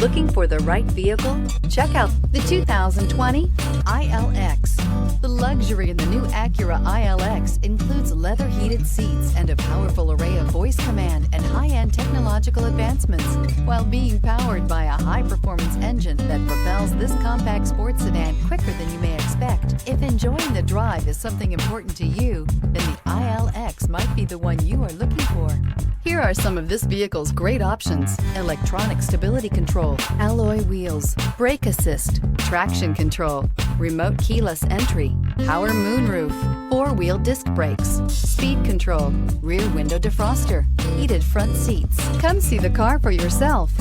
Looking for the right vehicle? Check out the 2020 ILX. The luxury in the new Acura ILX includes leather heated seats and a powerful array of voice command and high-end technological advancements, while being powered by a high-performance engine that propels this compact sports sedan quicker than you may expect. If enjoying the drive is something important to you, then the ILX might be the one you are looking for. Here are some of this vehicle's great options: electronic stability control, alloy wheels, brake assist, traction control, remote keyless entry, power moonroof, four-wheel disc brakes, speed control, rear window defroster, heated front seats. Come see the car for yourself.